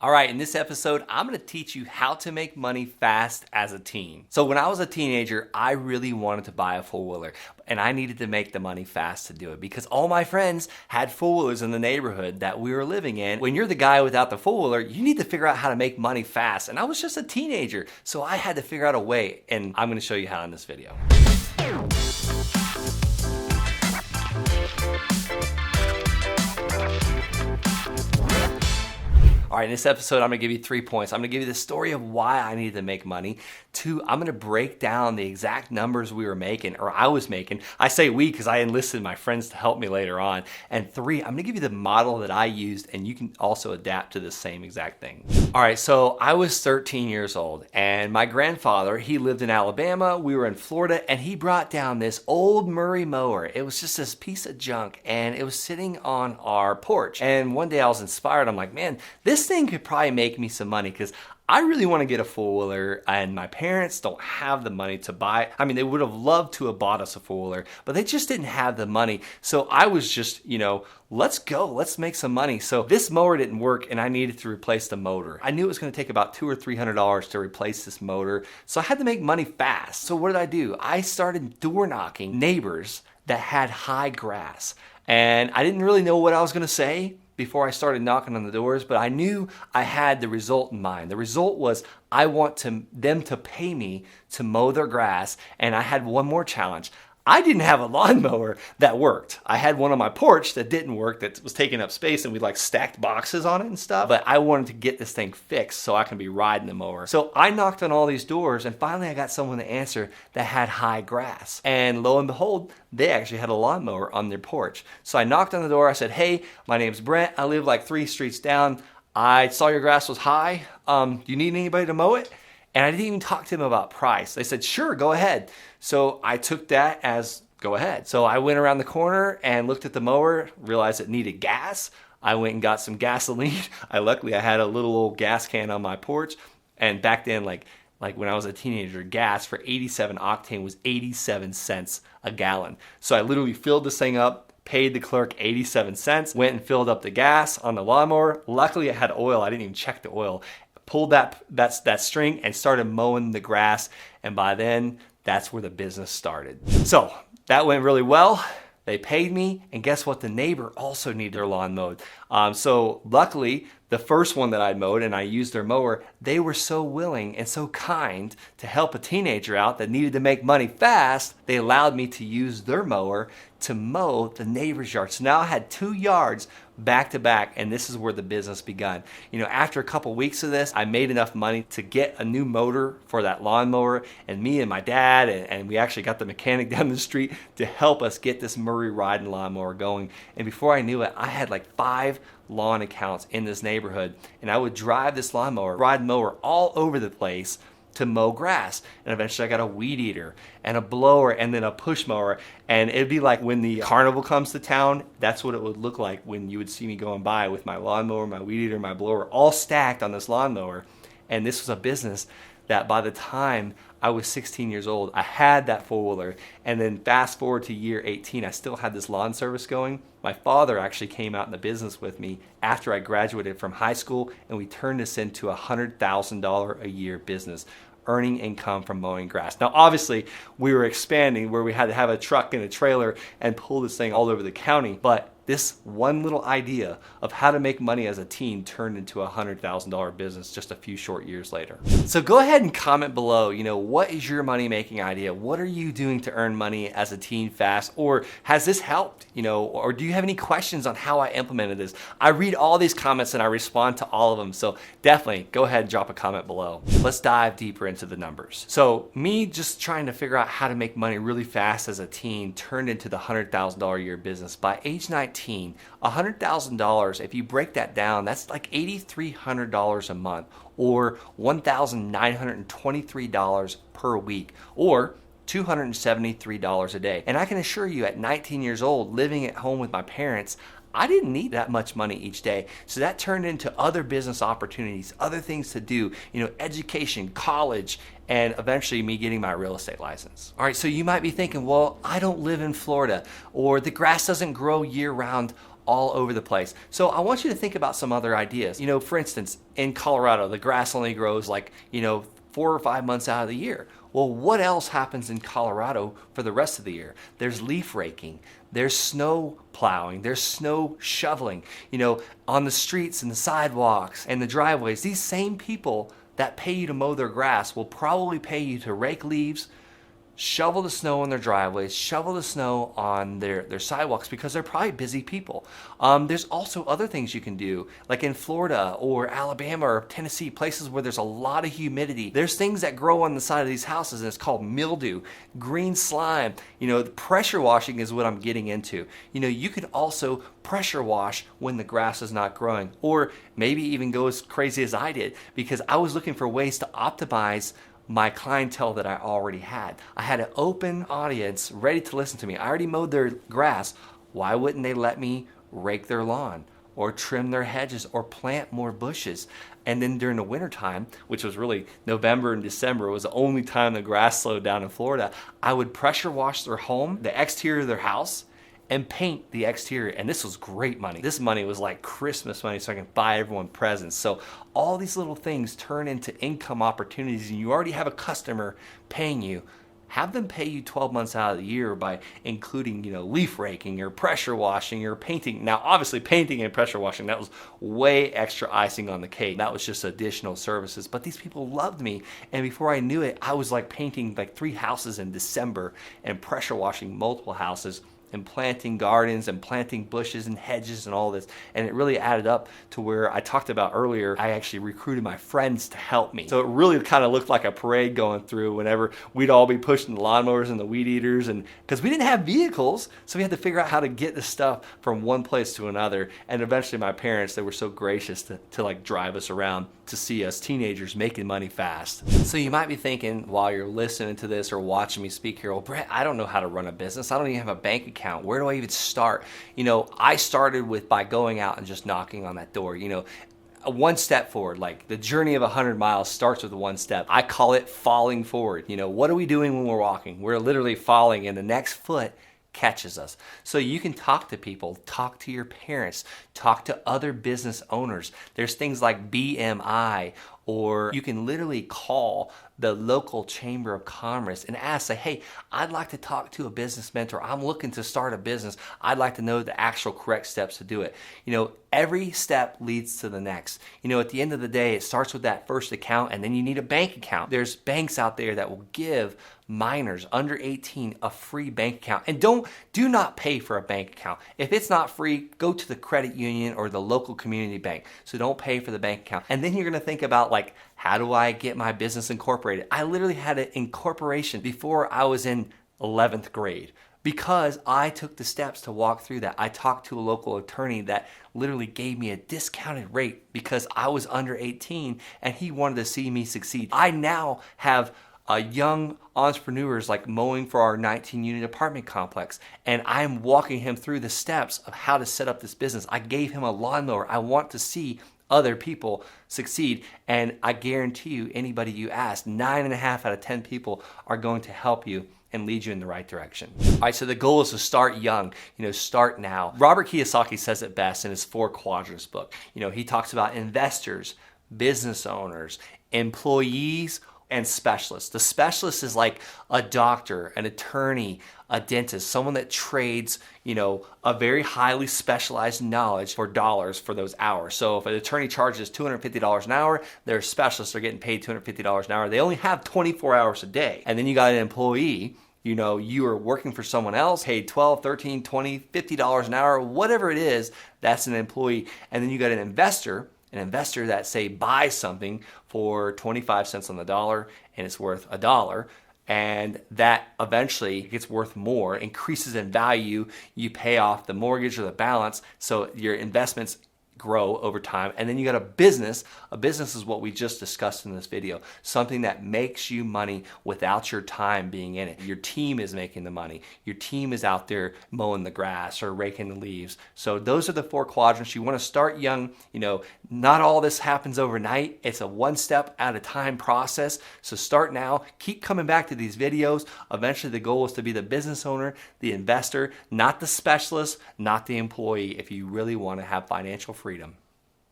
All right, in this episode, I'm gonna teach you how to make money fast as a teen. So when I was a teenager, I really wanted to buy a four-wheeler, and I needed to make the money fast to do it because all my friends had four-wheelers in the neighborhood that we were living in. When you're the guy without the four-wheeler, you need to figure out how to make money fast. And I was just a teenager, so I had to figure out a way, and I'm gonna show you how in this video. All right, in this episode, I'm gonna give you 3 points. I'm gonna give you the story of why I needed to make money. 2, I'm gonna break down the exact numbers we were making, or I was making. I say we because I enlisted my friends to help me later on. And 3, I'm gonna give you the model that I used, and you can also adapt to the same exact thing. All right, so I was 13 years old, and my grandfather, he lived in Alabama, we were in Florida, and he brought down this old Murray mower. It was just this piece of junk, and it was sitting on our porch. And one day I was inspired. I'm like, man, this thing could probably make me some money because I really want to get a four-wheeler, and my parents don't have the money to buy. I mean, they would have loved to have bought us a four-wheeler, but they just didn't have the money. So I was just, let's go, let's make some money. So this mower didn't work, and I needed to replace the motor. I knew it was going to take about $200 or $300 to replace this motor, so I had to make money fast. So what did I do? I started door knocking neighbors that had high grass, and I didn't really know what I was going to say before I started knocking on the doors, but I knew I had the result in mind. The result was I want them to pay me to mow their grass, and I had one more challenge. I didn't have a lawnmower that worked. I had one on my porch that didn't work, that was taking up space, and we stacked boxes on it and stuff. But I wanted to get this thing fixed so I can be riding the mower. So I knocked on all these doors, and finally I got someone to answer that had high grass. And lo and behold, they actually had a lawnmower on their porch. So I knocked on the door. I said, "Hey, my name's Brent. I live 3 streets down. I saw your grass was high. Do you need anybody to mow it?" And I didn't even talk to them about price. They said, "Sure, go ahead." So I took that as go ahead. So I went around the corner and looked at the mower, realized it needed gas. I went and got some gasoline. Luckily I had a little old gas can on my porch. And back then, like when I was a teenager, gas for 87 octane was 87 cents a gallon. So I literally filled this thing up, paid the clerk 87 cents, went and filled up the gas on the lawnmower. Luckily I had oil. I didn't even check the oil. Pulled that string and started mowing the grass, and by then that's where the business started. So that went really well. They paid me, and guess what? The neighbor also needed their lawn mowed. So luckily, the first one that I mowed and I used their mower, they were so willing and so kind to help a teenager out that needed to make money fast. They allowed me to use their mower to mow the neighbor's yard. So now I had 2 yards back to back, and this is where the business begun. After a couple weeks of this, I made enough money to get a new motor for that lawnmower, and me and my dad, and we actually got the mechanic down the street to help us get this Murray riding lawnmower going. And before I knew it, I had 5 lawn accounts in this neighborhood, and I would drive this ride mower all over the place to mow grass. And eventually I got a weed eater and a blower and then a push mower. And it'd be like when the carnival comes to town, that's what it would look like when you would see me going by with my lawnmower, my weed eater, my blower, all stacked on this lawnmower. And this was a business that by the time I was 16 years old, I had that four-wheeler. And then fast forward to year 18, I still had this lawn service going. My father actually came out in the business with me after I graduated from high school, and we turned this into a $100,000 a year business, earning income from mowing grass. Now, obviously, we were expanding where we had to have a truck and a trailer and pull this thing all over the county, but this one little idea of how to make money as a teen turned into a $100,000 business just a few short years later. So go ahead and comment below, what is your money making idea? What are you doing to earn money as a teen fast? Or has this helped? Or do you have any questions on how I implemented this? I read all these comments and I respond to all of them. So definitely go ahead and drop a comment below. Let's dive deeper into the numbers. So me just trying to figure out how to make money really fast as a teen turned into the $100,000 a year business. By age 19, $100,000, if you break that down, that's like $8,300 a month, or $1,923 per week, or $273 a day. And I can assure you, at 19 years old, living at home with my parents, I didn't need that much money each day. So that turned into other business opportunities, other things to do, education, college, and eventually me getting my real estate license. All right, so you might be thinking, well, I don't live in Florida, or the grass doesn't grow year round all over the place. So I want you to think about some other ideas. For instance, in Colorado, the grass only grows like, 4 or 5 months out of the year. Well, what else happens in Colorado for the rest of the year? There's leaf raking, there's snow plowing, there's snow shoveling, on the streets and the sidewalks and the driveways. These same people that pay you to mow their grass will probably pay you to rake leaves, shovel the snow on their driveways, shovel the snow on their sidewalks, because they're probably busy people. There's also other things you can do, like in Florida or Alabama or Tennessee, places where there's a lot of humidity. There's things that grow on the side of these houses, and it's called mildew, green slime. Pressure washing is what I'm getting into. You can also pressure wash when the grass is not growing, or maybe even go as crazy as I did, because I was looking for ways to optimize my clientele that I already had. I had an open audience ready to listen to me. I already mowed their grass. Why wouldn't they let me rake their lawn or trim their hedges or plant more bushes? And then during the wintertime, which was really November and December, was the only time the grass slowed down in Florida, I would pressure wash their home, the exterior of their house, and paint the exterior. And this was great money. This money was like Christmas money, so I can buy everyone presents. So all these little things turn into income opportunities, and you already have a customer paying you. Have them pay you 12 months out of the year by including, leaf raking or pressure washing or painting. Now, obviously painting and pressure washing, that was way extra icing on the cake. That was just additional services. But these people loved me. And before I knew it, I was like painting like 3 houses in December and pressure washing multiple houses and planting gardens and planting bushes and hedges and all this. And it really added up to where I talked about earlier, I actually recruited my friends to help me. So it really kind of looked like a parade going through whenever we'd all be pushing the lawnmowers and the weed eaters, and because we didn't have vehicles, so we had to figure out how to get the stuff from one place to another. And eventually my parents, they were so gracious to like drive us around to see us teenagers making money fast. So you might be thinking while you're listening to this or watching me speak here, well, Brent, I don't know how to run a business. I don't even have a bank account. Where do I even start? I started by going out and just knocking on that door. One step forward, like the journey of 100 miles starts with one step. I call it falling forward. What are we doing when we're walking? We're literally falling, and the next foot catches us. So you can talk to people, talk to your parents, talk to other business owners. There's things like BMI, or you can literally call the local chamber of commerce and ask, say, hey, I'd like to talk to a business mentor. I'm looking to start a business. I'd like to know the actual correct steps to do it. Every step leads to the next. At the end of the day, it starts with that first account, and then you need a bank account. There's banks out there that will give minors under 18 a free bank account. And do not pay for a bank account. If it's not free, go to the credit union or the local community bank. So don't pay for the bank account. And then you're going to think about, like, how do I get my business incorporated? I literally had an incorporation before I was in 11th grade, because I took the steps to walk through that. I talked to a local attorney that literally gave me a discounted rate because I was under 18 and he wanted to see me succeed. I now have young entrepreneurs like mowing for our 19-unit apartment complex, and I'm walking him through the steps of how to set up this business. I gave him a lawnmower. I want to see other people succeed, and I guarantee you, anybody you ask, 9.5 out of 10 people are going to help you and lead you in the right direction. All right, so the goal is to start young, start now. Robert Kiyosaki says it best in his 4 Quadrants book. He talks about investors, business owners, employees, and specialists. The specialist is like a doctor, an attorney, a dentist, someone that trades, a very highly specialized knowledge for dollars for those hours. So if an attorney charges $250 an hour, their specialists are getting paid $250 an hour. They only have 24 hours a day. And then you got an employee, you are working for someone else, paid $12, $13, $20, $50 an hour, whatever it is, that's an employee. And then you got an investor that, say, buys something for 25 cents on the dollar and it's worth $1, and that eventually gets worth more, increases in value. You pay off the mortgage or the balance, so your investments grow over time. And then you got a business. A business is what we just discussed in this video. Something that makes you money without your time being in it. Your team is making the money. Your team is out there mowing the grass or raking the leaves. So those are the 4 quadrants. You want to start young. Not all this happens overnight. It's a one step at a time process. So start now. Keep coming back to these videos. Eventually the goal is to be the business owner, the investor, not the specialist, not the employee, if you really want to have financial freedom.